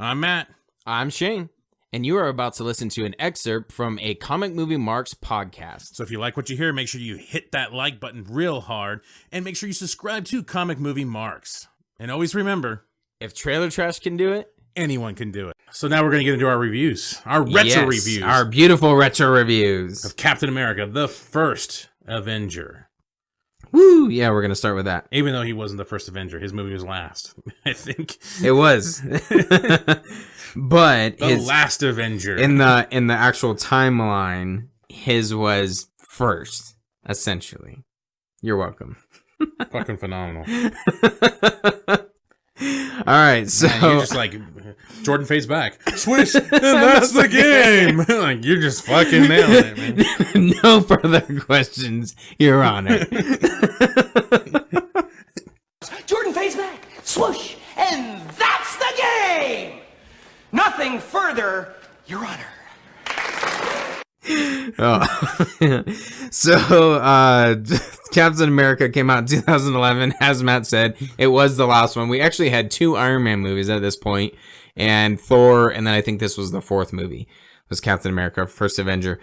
I'm Matt. I'm Shane, and you are about to listen to an excerpt from a Comic Movie Marks podcast. So if you like what you hear, make sure you hit that like button real hard, and make sure you subscribe to Comic Movie Marks. And always remember, if Trailer Trash can do it, anyone can do it. So now we're going to get into our reviews, our retro reviews. Our beautiful retro reviews. Of Captain America, the First Avenger. Woo! Yeah, we're going to start with that. Even though he wasn't the first Avenger, his movie was last, I think. It was. But the last Avenger. In the actual timeline, his was first, essentially. You're welcome. Fucking phenomenal. All right, so man, you're just like Jordan fades back, swish, and that's the game. Like you're just fucking nailing it, man. No further questions, Your Honor. Jordan fades back, swoosh, and that's the game. Nothing further, Your Honor. Oh. So, Captain America came out in 2011. As Matt said, it was the last one. We actually had 2 Iron Man movies at this point, and Thor, and then I think this was the 4th movie, was Captain America, First Avenger.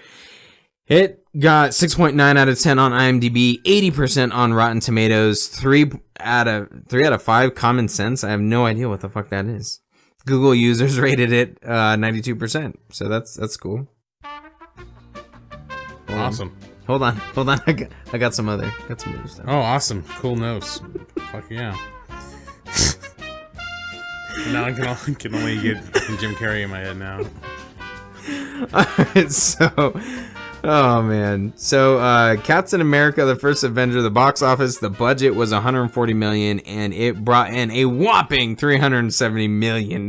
It got 6.9 out of 10 on IMDb, 80% on Rotten Tomatoes, 3 out of 5 Common Sense. I have no idea what the fuck that is. Google users rated it 92%, so that's cool. Awesome. Hold on. I got some other stuff. Oh, awesome. Cool nose. Fuck yeah. Now I can only get Jim Carrey in my head now. Alright, so... Oh, man. So, Captain America, the First Avenger, the box office, the budget was $140 million, and it brought in a whopping $370 million.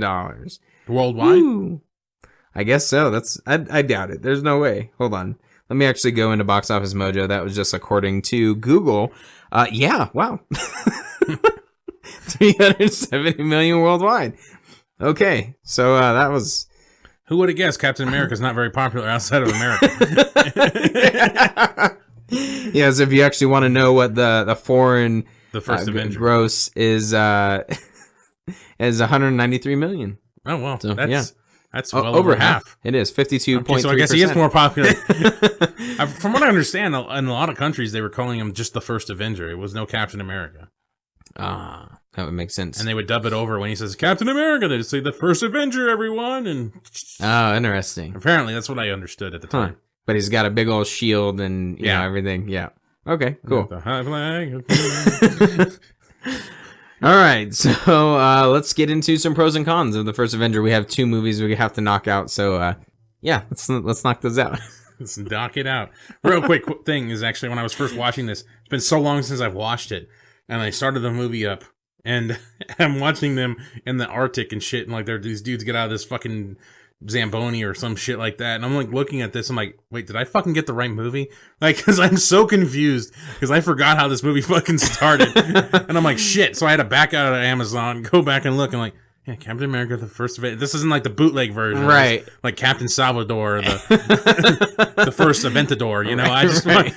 Worldwide? Woo. I guess so. I doubt it. There's no way. Hold on. Let me actually go into Box Office Mojo. That was just according to Google. Yeah, wow. 370 million worldwide. Okay, so that was... Who would have guessed Captain America is not very popular outside of America? Yes, if you actually want to know what the foreign the First Avenger gross is 193 million. Oh, well, so, that's well over half. It is 52.3%. Okay, so I guess he is more popular. From what I understand, in a lot of countries, they were calling him just the First Avenger. It was no Captain America. Ah, that would make sense. And they would dub it over when he says Captain America. They'd say the First Avenger, everyone. And oh, interesting. Apparently, that's what I understood at the time. Huh. But he's got a big old shield and you know, everything. Yeah. Okay, cool. The high flag. All right, so let's get into some pros and cons of the First Avenger. We have 2 movies we have to knock out, so yeah, let's knock those out. Let's knock it out. Real quick thing is actually when I was first watching this, it's been so long since I've watched it, and I started the movie up, and I'm watching them in the Arctic and shit, and like these dudes get out of this fucking Zamboni or some shit like that, and I'm like looking at this, I'm like, wait, did I fucking get the right movie? Like, because I'm so confused because I forgot how this movie fucking started, and I'm like, shit. So I had to back out of Amazon, go back and look, and like, yeah, Captain America, the First Avenger. This isn't like the bootleg version, right? Like Captain Salvador, the First Aventador. You know, I just want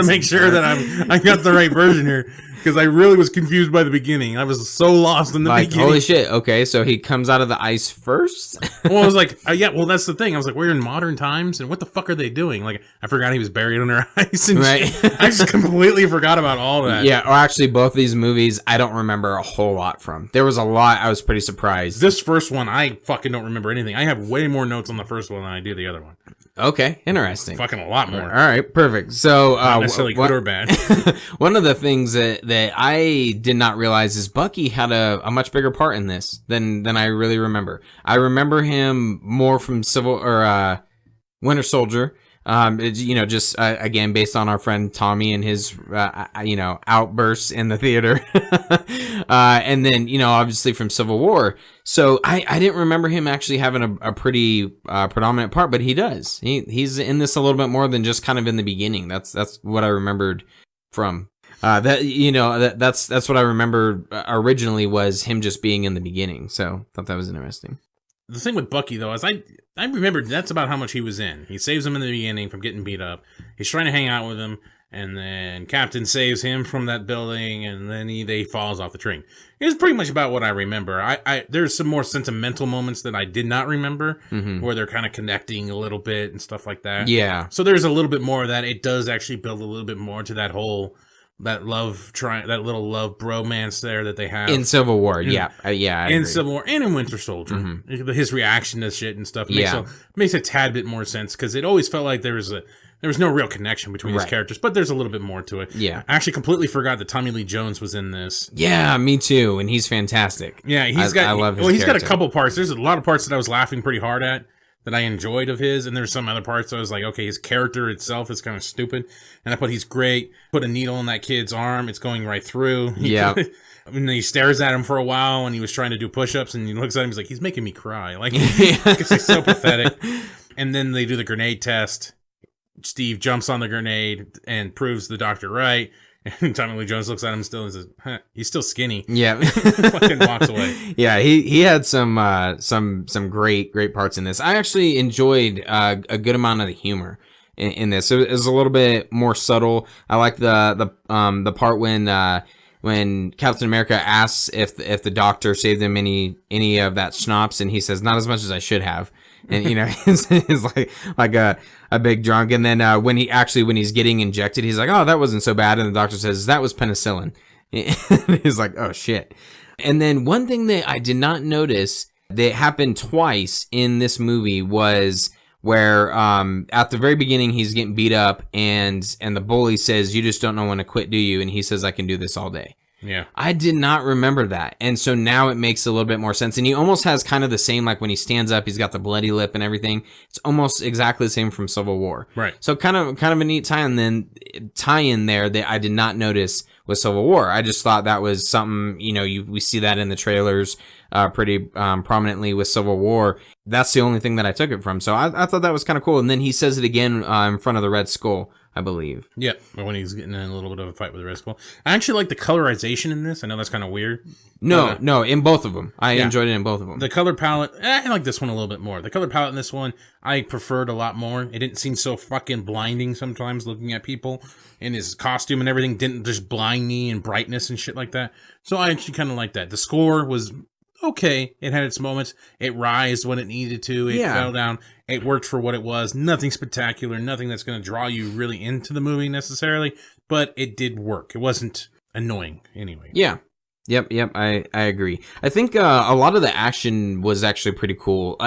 to make sure that I got the right version here. Because I really was confused by the beginning. I was so lost in the beginning. Holy shit, okay, so he comes out of the ice first? Well, I was like, yeah, well, that's the thing. I was like, we're in modern times, and what the fuck are they doing? Like, I forgot he was buried under ice and right. shit. I just completely forgot about all that. Yeah, or actually, both these movies, I don't remember a whole lot from. There was a lot, I was pretty surprised. This first one, I fucking don't remember anything. I have way more notes on the first one than I do the other one. Okay, interesting. Fucking a lot more. All right, perfect. So, not necessarily good or bad. One of the things that I did not realize is Bucky had a much bigger part in this than I really remember. I remember him more from Winter Soldier. Just again based on our friend Tommy and his outbursts in the theater, and then obviously from Civil War. So I didn't remember him actually having a pretty predominant part, but he does. He's in this a little bit more than just kind of in the beginning. That's what I remembered from that's what I remember originally was him just being in the beginning. So I thought that was interesting. The thing with Bucky, though, is I remembered that's about how much he was in. He saves him in the beginning from getting beat up. He's trying to hang out with him. and then Captain saves him from that building, and then he falls off the train. It's pretty much about what I remember. I there's some more sentimental moments that I did not remember, where they're kind of connecting a little bit and stuff like that. Yeah. So there's a little bit more of that. It does actually build a little bit more to that whole that little love bromance there that they have In Civil War, yeah. I agree. Civil War and in Winter Soldier. His reaction to shit and stuff makes a tad bit more sense, because it always felt like there was no real connection between these characters, but there's a little bit more to it. Yeah. I actually completely forgot that Tommy Lee Jones was in this. Yeah, me too, and he's fantastic. Yeah, I love his he's got a couple parts. There's a lot of parts that I was laughing pretty hard at that I enjoyed of his, and there's some other parts I was like, okay, his character itself is kind of stupid, and I put he's great. Put a needle in that kid's arm, it's going right through. Yeah. And he stares at him for a while when he was trying to do push-ups, and he looks at him, he's like, he's making me cry. Like, because he's so pathetic. And then they do the grenade test. Steve jumps on the grenade and proves the doctor right. And Tommy Lee Jones looks at him still and says, he's still skinny. Yeah. Fucking walks away. Yeah, he had some great parts in this. I actually enjoyed a good amount of the humor in this. It was a little bit more subtle. I like the part when Captain America asks if the doctor saved him any of that schnapps, and he says, not as much as I should have. And he's like a big drunk. And then when he's getting injected, he's like, oh, that wasn't so bad. And the doctor says, that was penicillin. He's like, oh shit. And then one thing that I did not notice that happened twice in this movie was where at the very beginning he's getting beat up, and the bully says, you just don't know when to quit, do you? And he says, I can do this all day. Yeah. I did not remember that. And so now it makes a little bit more sense. And he almost has kind of the same, like when he stands up, he's got the bloody lip and everything. It's almost exactly the same from Civil War. Right. So kind of a neat tie-in there that I did not notice with Civil War. I just thought that was something, we see that in the trailers pretty prominently with Civil War. That's the only thing that I took it from. So I thought that was kind of cool. And then he says it again in front of the Red Skull, I believe. Yeah, when he's getting in a little bit of a fight with the Red Skull. I actually like the colorization in this. I know that's kind of weird. No, in both of them. I enjoyed it in both of them. The color palette, I like this one a little bit more. The color palette in this one, I preferred a lot more. It didn't seem so fucking blinding sometimes looking at people. And his costume and everything didn't just blind me in brightness and shit like that. So I actually kind of like that. The score was okay. It had its moments. It rised when it needed to. It fell down. It worked for what it was. Nothing spectacular. Nothing that's going to draw you really into the movie necessarily. But it did work. It wasn't annoying anyway. Yeah. Yep. I agree. I think a lot of the action was actually pretty cool.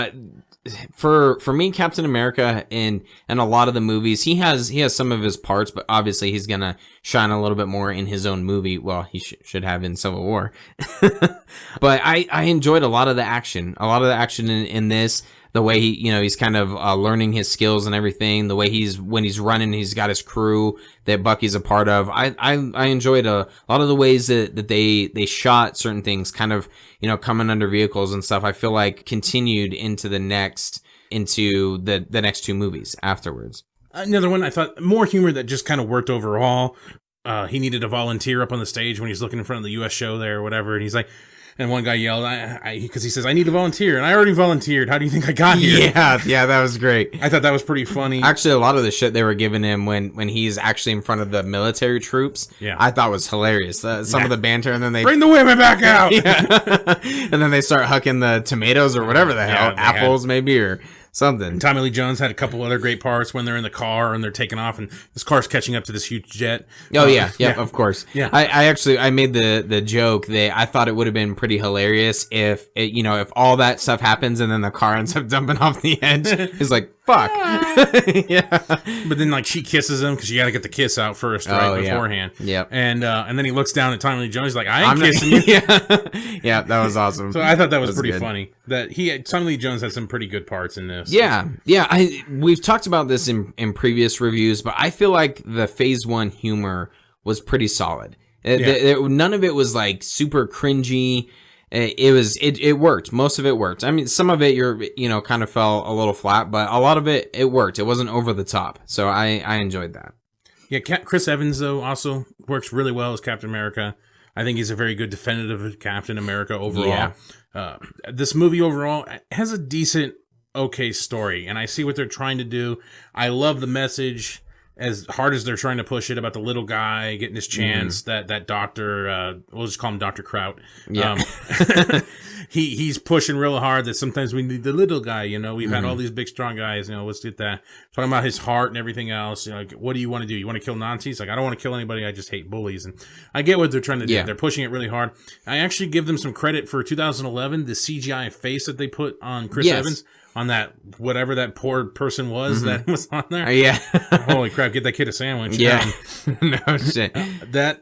For me, Captain America in a lot of the movies, he has some of his parts, but obviously he's gonna shine a little bit more in his own movie. Well, he should have in Civil War. But I enjoyed a lot of the action in this. The way he's kind of learning his skills and everything. The way when he's running, he's got his crew that Bucky's a part of. I enjoyed a lot of the ways that they shot certain things, kind of coming under vehicles and stuff. I feel like continued into the next two movies afterwards. Another one I thought more humor that just kind of worked overall. He needed a volunteer up on the stage when he's looking in front of the U.S. show there or whatever, and he's like. And one guy yelled, because he says, I need a volunteer. And I already volunteered. How do you think I got here? Yeah, that was great. I thought that was pretty funny. Actually, a lot of the shit they were giving him when he's actually in front of the military troops, I thought was hilarious. Some of the banter, and then they... Bring the women back out! And then they start hucking the tomatoes or whatever the hell. Apples, maybe, or... something. And Tommy Lee Jones had a couple other great parts when they're in the car and they're taking off and this car's catching up to this huge jet. Oh, yeah, of course. Yeah. I made the joke that I thought it would have been pretty hilarious if all that stuff happens and then the car ends up dumping off the edge. It's like, fuck. Yeah. But then like she kisses him because you got to get the kiss out first, right, beforehand. Yep. And then he looks down at Tommy Lee Jones. He's like, I ain't kissing you. Yeah, that was awesome. So I thought that was pretty funny. That Tommy Lee Jones had some pretty good parts in this. Yeah. We've talked about this in previous reviews, but I feel like the Phase 1 humor was pretty solid. None of it was like super cringy. It worked. Most of it worked. I mean, some of it kind of fell a little flat, but a lot of it worked. It wasn't over the top. So I enjoyed that. Yeah, Chris Evans though also works really well as Captain America. I think he's a very good definitive Captain America overall. Yeah. This movie overall has a decent, okay story, and I see what they're trying to do. I love the message. as hard as they're trying to push it about the little guy getting his chance, that doctor, we'll just call him Dr. Kraut. Yeah. He's pushing real hard that sometimes we need the little guy, we've had all these big, strong guys, let's get that. Talking about his heart and everything else. Like, what do you want to do? You want to kill Nazis? Like, I don't want to kill anybody. I just hate bullies. And I get what they're trying to do. Yeah. They're pushing it really hard. I actually give them some credit for 2011, the CGI face that they put on Chris Evans. On that, whatever that poor person was that was on there. Yeah. Holy crap, get that kid a sandwich. Yeah. No shit. That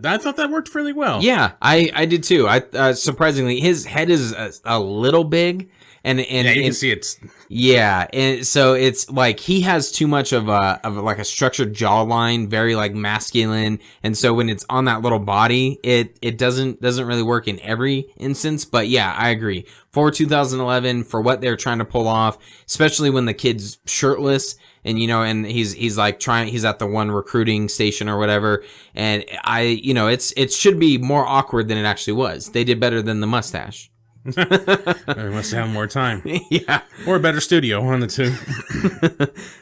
I thought that worked really well. Yeah, I did too. Surprisingly, his head is a little big. And yeah, you can see it's... Yeah, and so it's like he has too much of like a structured jawline, very like masculine, and so when it's on that little body, it doesn't really work in every instance. But yeah, I agree. For 2011, for what they're trying to pull off, especially when the kid's shirtless and and he's like he's at the one recruiting station or whatever, and it should be more awkward than it actually was. They did better than the mustache. They must have more time. Yeah. Or a better studio, one of the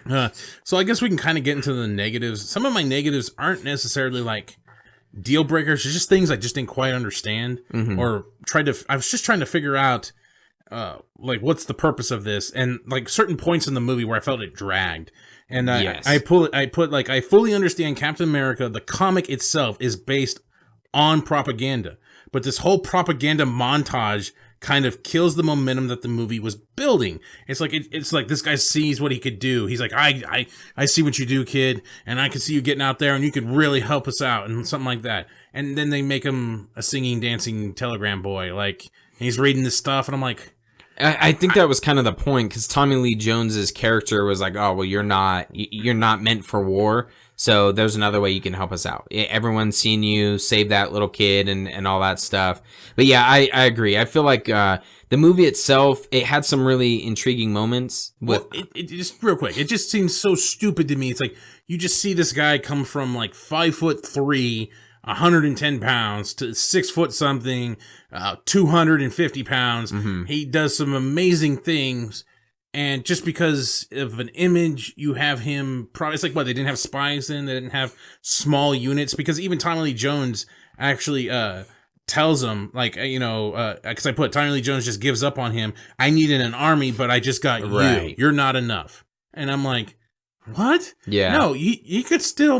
two. So I guess we can kind of get into the negatives. Some of my negatives aren't necessarily like deal breakers. It's just things I just didn't quite understand or I was just trying to figure out like what's the purpose of this, and like certain points in the movie where I felt it dragged. And I fully understand Captain America, the comic itself is based on propaganda, but this whole propaganda montage kind of kills the momentum that the movie was building. It's like this guy sees what he could do. He's like, I see what you do, kid, and I can see you getting out there, and you could really help us out, and something like that. And then they make him a singing, dancing telegram boy, like, and he's reading this stuff, and I'm like, I think that was kind of the point, because Tommy Lee Jones's character was like, oh, well, you're not meant for war, so there's another way you can help us out. Everyone's seen you save that little kid and all that stuff. But yeah, I agree. I feel like the movie itself, it had some really intriguing moments. It just real quick, it just seems so stupid to me. It's like you just see this guy come from like 5'3", 110 pounds to 6 foot something, 250 pounds. He does some amazing things. And just because of an image, you have him probably, it's like, what, they didn't have spies then? They didn't have small units? Because even Tommy Lee Jones actually, tells him, like, because I put Tommy Lee Jones just gives up on him. I needed an army, but I just got you. You're not enough. And I'm like, what? Yeah. No, you could still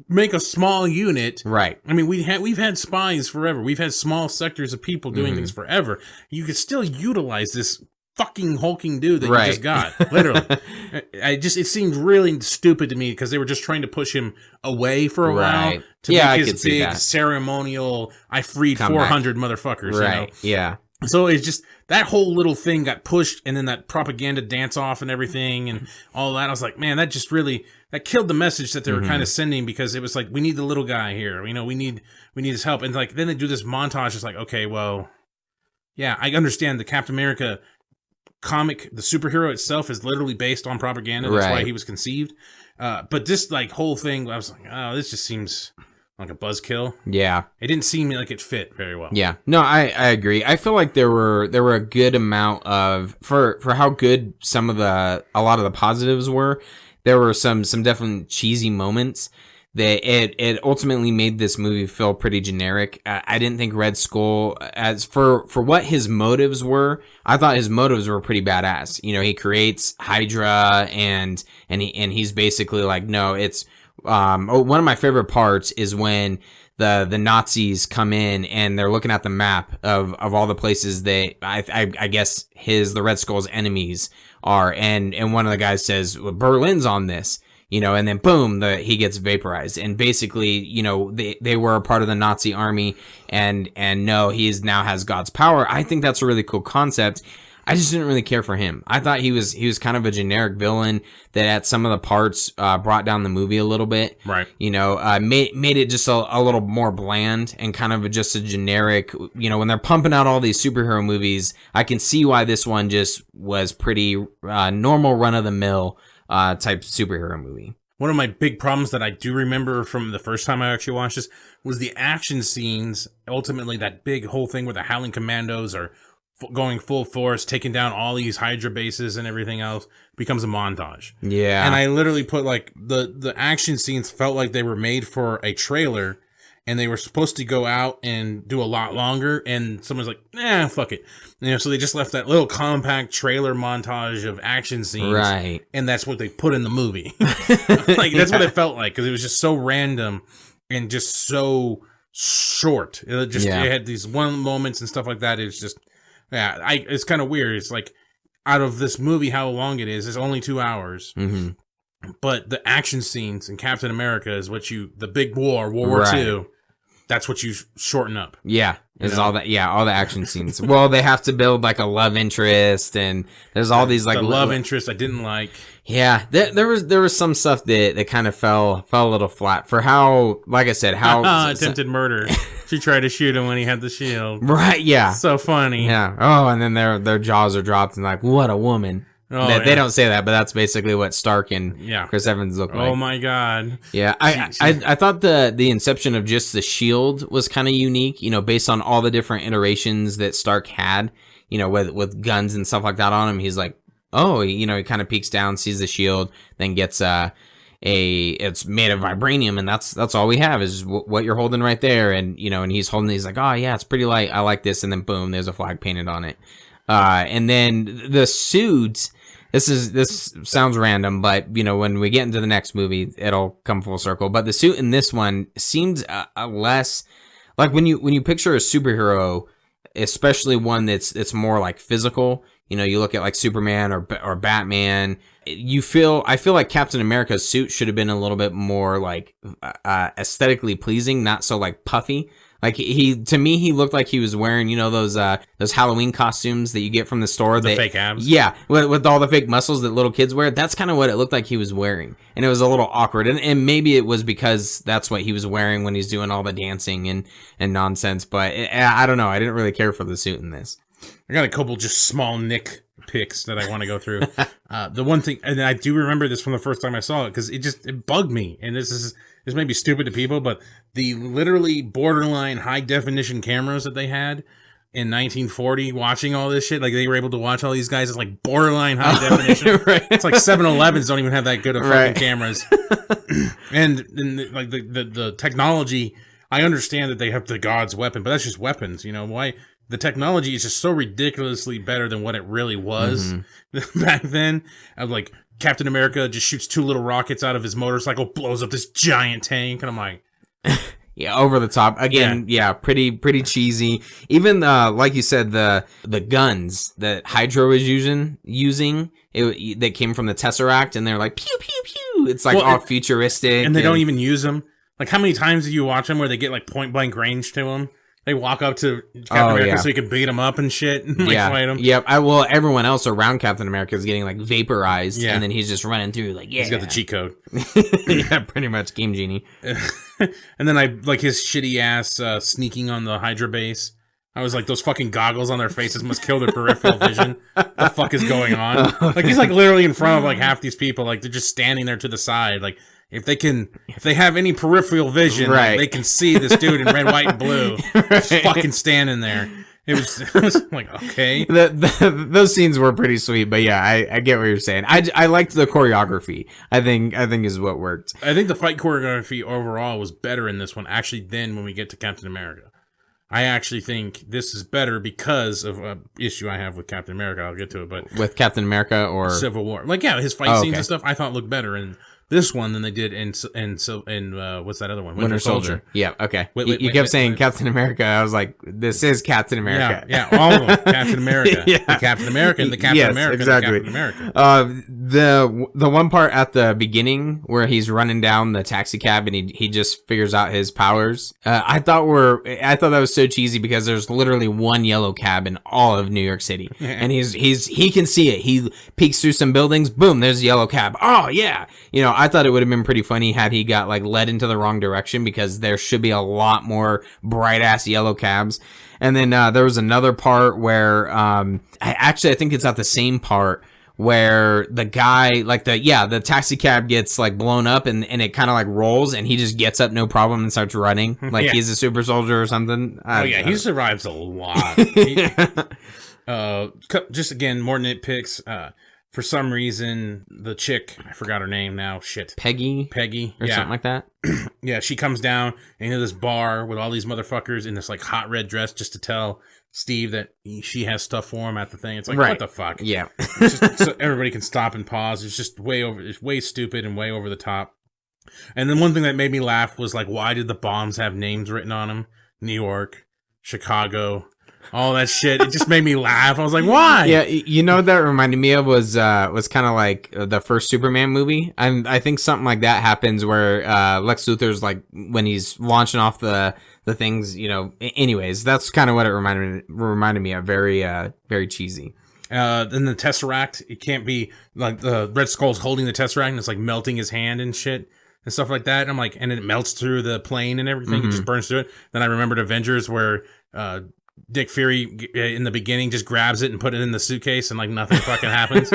make a small unit. Right. I mean, we've had spies forever. We've had small sectors of people doing things forever. You could still utilize this fucking hulking dude that you just got, literally. It seemed really stupid to me because they were just trying to push him away for a while to make his big ceremonial, I freed 400 motherfuckers. Right, yeah. So it's just, that whole little thing got pushed, and then that propaganda dance off and everything and all that. I was like, man, that just really, that killed the message that they were kind of sending, because it was like, we need the little guy here. We need his help. And like, then they do this montage. It's like, okay, well, yeah, I understand the Captain America comic, the superhero itself is literally based on propaganda. That's why he was conceived. But this like whole thing, I was like, oh, this just seems like a buzzkill. Yeah, it didn't seem like it fit very well. Yeah, no, I agree. I feel like there were a good amount of for how good a lot of the positives were. There were some definitely cheesy moments that it ultimately made this movie feel pretty generic. I didn't think Red Skull, as for what his motives were, I thought his motives were pretty badass. He creates Hydra and he's basically like, no, it's one of my favorite parts is when the Nazis come in and they're looking at the map of all the places that I guess the Red Skull's enemies are, and one of the guys says, well, Berlin's on this. And then boom, he gets vaporized. And basically, they were a part of the Nazi army, and no, he now has God's power. I think that's a really cool concept. I just didn't really care for him. I thought he was kind of a generic villain that at some of the parts brought down the movie a little bit. Right. Made it just a little more bland and kind of just a generic, when they're pumping out all these superhero movies, I can see why this one just was pretty normal run-of-the-mill type superhero movie. One of my big problems that I do remember from the first time I actually watched this was the action scenes. Ultimately, that big whole thing where the Howling Commandos are going full force, taking down all these Hydra bases and everything else, becomes a montage. Yeah. And I literally put like the action scenes felt like they were made for a trailer, and they were supposed to go out and do a lot longer, and someone's like, fuck it. So they just left that little compact trailer montage of action scenes. Right. And that's what they put in the movie. Like, that's what it felt like, because it was just so random and just so short. It had these one moments and stuff like that. It's just, it's kind of weird. It's like, out of this movie, how long it is, it's only 2 hours. Mm-hmm. But the action scenes in Captain America is what the big World War II, that's what you shorten up. Yeah. There's all that. Yeah. All the action scenes. Well, they have to build like a love interest, and there's all these like love interest I didn't like. Yeah. There was some stuff that kind of fell a little flat for how, like I said, how attempted murder. She tried to shoot him when he had the shield. Right. Yeah. So funny. Yeah. Oh, and then their jaws are dropped and like, what a woman. Oh, they don't say that, but that's basically what Stark and Chris Evans look like. Oh my god! Yeah, I thought the inception of just the shield was kind of unique. Based on all the different iterations that Stark had. With guns and stuff like that on him, he's like, oh, he kind of peeks down, sees the shield, then gets it's made of vibranium, and that's all we have is what you're holding right there, and and he's like, oh yeah, it's pretty light, I like this, and then boom, there's a flag painted on it, and then the suits. This sounds random, but when we get into the next movie, it'll come full circle. But the suit in this one seems less like when you picture a superhero, especially one that's more like physical. You look at like Superman or Batman. I feel like Captain America's suit should have been a little bit more like aesthetically pleasing, not so like puffy. Like to me, he looked like he was wearing, those Halloween costumes that you get from the store. The fake abs. Yeah, with all the fake muscles that little kids wear. That's kind of what it looked like he was wearing, and it was a little awkward. And maybe it was because that's what he was wearing when he's doing all the dancing and nonsense. But I don't know. I didn't really care for the suit in this. I got a couple just small nick picks that I want to go through. The one thing, and I do remember this from the first time I saw it, because it bugged me, and this may be stupid to people, but the literally borderline high definition cameras that they had in 1940 watching all this shit, like they were able to watch all these guys, it's like borderline high definition. Right. It's like 7-Elevens don't even have that good of fucking cameras. and like the technology, I understand that they have the God's weapon, but that's just weapons, why? The technology is just so ridiculously better than what it really was back then. Of like Captain America just shoots 2 little rockets out of his motorcycle, blows up this giant tank, and I'm like, yeah, over the top again. Yeah, pretty cheesy. Even like you said, the guns that Hydra was using that came from the Tesseract, and they're like pew pew pew. It's like all futuristic, and they don't even use them. Like, how many times do you watch them where they get like point blank range to them? They walk up to Captain America so he can beat him up and shit and fight him. Yep. Everyone else around Captain America is getting like vaporized, and then he's just running through like, he's got the cheat code. Yeah, pretty much Game Genie. And then I like his shitty ass sneaking on the Hydra base. I was like, those fucking goggles on their faces must kill their peripheral vision. The fuck is going on? Like, he's like literally in front of like half these people. Like, they're just standing there to the side. Like, if they have any peripheral vision, like, they can see this dude in red, white, and blue, just fucking standing there. It was like, okay. Those scenes were pretty sweet, but yeah, I get what you're saying. I liked the choreography. I think is what worked. I think the fight choreography overall was better in this one, actually, than when we get to Captain America. I actually think this is better because of an issue I have with Captain America. I'll get to it, but with Captain America or Civil War, like his fight scenes and stuff, I thought looked better in this one than they did in what's that other one? Winter Soldier. Yeah, okay. You kept saying Captain America. I was like, this is Captain America. Yeah, all of them. Captain America. The Captain America and the Captain America exactly. and the Captain America. The one part at the beginning where he's running down the taxi cab and he just figures out his powers. I thought that was so cheesy because there's literally one yellow cab in all of New York City. And he can see it. He peeks through some buildings. Boom, there's a yellow cab. Oh yeah. I thought it would have been pretty funny had he got like led into the wrong direction, because there should be a lot more bright ass yellow cabs. And then there was another part where I think it's at the same part where the guy, like the taxi cab gets like blown up and it kind of like rolls and he just gets up no problem and starts running like he's a super soldier or something. He survives a lot. Just again, more nitpicks. For some reason, the chick, I forgot her name now. Shit. Peggy or yeah. something like that. Yeah, she comes down into this bar with all these motherfuckers in this like hot red dress just to tell Steve that she has stuff for him at the thing. It's like, what the fuck? Yeah. It's just, so everybody can stop and pause. It's just it's way stupid and way over the top. And then one thing that made me laugh was like, why did the bombs have names written on them? New York, Chicago, all that shit. It just made me laugh. I was like, why? Yeah, you know what that reminded me of was kind of like the first Superman movie. And I think something like that happens where Lex Luthor's like when he's launching off the things, you know. Anyways, that's kind of what it reminded me of. Very cheesy. Then the Tesseract, it can't be like the Red Skull's holding the Tesseract and it's like melting his hand and shit and stuff like that. And I'm like, and it melts through the plane and everything. It just burns through it. Then I remembered Avengers where Dick Fury in the beginning just grabs it and put it in the suitcase and like nothing fucking happens.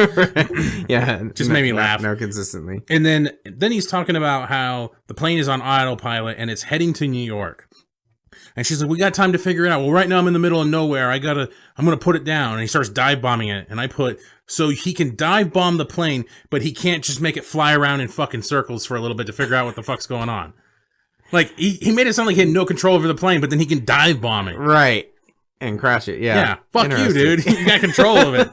Yeah, just made me laugh. No, consistently. And then he's talking about how the plane is on autopilot and it's heading to New York. And she's like, we got time to figure it out. Well, right now I'm in the middle of nowhere. I'm going to put it down. And he starts dive bombing it. And I put, so he can dive bomb the plane, but he can't just make it fly around in fucking circles for a little bit to figure out what the fuck's going on. Like, he made it sound like he had no control over the plane, but then he can dive bomb it. Right. And crash it, yeah. Yeah, fuck you, dude. You got control of it.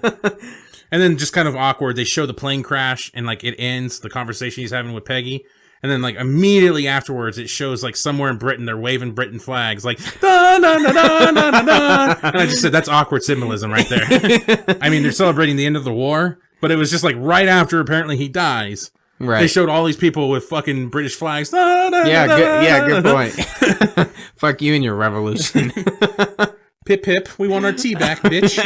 And then just kind of awkward, they show the plane crash, and, like, it ends, the conversation he's having with Peggy. And then, like, immediately afterwards, it shows, like, somewhere in Britain, they're waving Britain flags, like, da da da da da da da. And I just said, that's awkward symbolism right there. I mean, they're celebrating the end of the war, but it was just, like, right after, apparently, he dies. Right. They showed all these people with fucking British flags. Da, da, yeah, da, good, yeah, good da, point. Fuck you and your revolution. Pip pip, we want our tea back, bitch.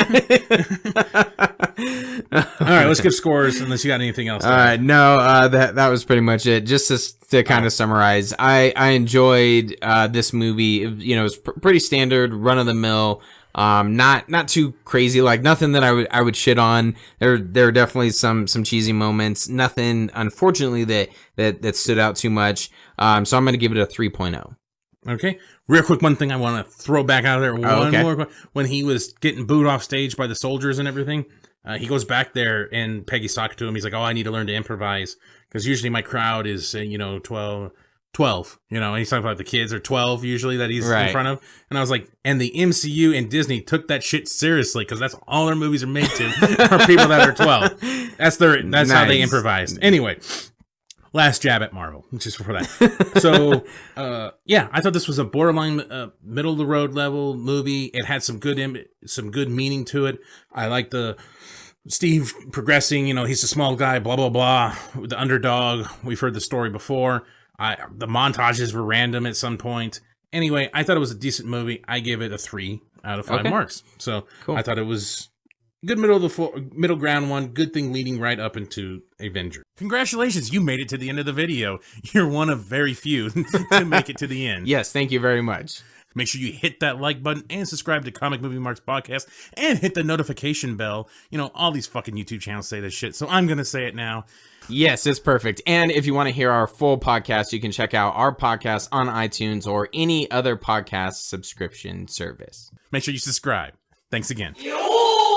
All right, let's give scores unless you got anything else. All right, no, that was pretty much it. Just to kind of summarize, I enjoyed this movie. You know, it's pretty standard, run of the mill. Not too crazy, like nothing that I would shit on. There are definitely some cheesy moments. Nothing, unfortunately, that stood out too much. So I'm going to give it a 3.0. Okay. Real quick, one thing I want to throw back out there. More. When he was getting booed off stage by the soldiers and everything, he goes back there and Peggy's talking to him. He's like, oh, I need to learn to improvise because usually my crowd is, 12, and he's talking about the kids are 12 usually that he's in front of. And I was like, and the MCU and Disney took that shit seriously because that's all their movies are made to for people that are 12. That's nice. How they improvised. Anyway. Last jab at Marvel, just before that. So, I thought this was a borderline middle of the road level movie. It had some good meaning to it. I like the Steve progressing. He's a small guy, blah blah blah. The underdog. We've heard the story before. The montages were random at some point. Anyway, I thought it was a decent movie. I give it a 3 out of 5 marks. So cool. I thought it was good middle ground one. Good thing leading right up into Avenger. Congratulations, you made it to the end of the video. You're one of very few to make it to the end. Yes, thank you very much. Make sure you hit that like button and subscribe to Comic Movie Marks Podcast and hit the notification bell. All these fucking YouTube channels say this shit, so I'm going to say it now. Yes, it's perfect. And if you want to hear our full podcast, you can check out our podcast on iTunes or any other podcast subscription service. Make sure you subscribe. Thanks again. Yo!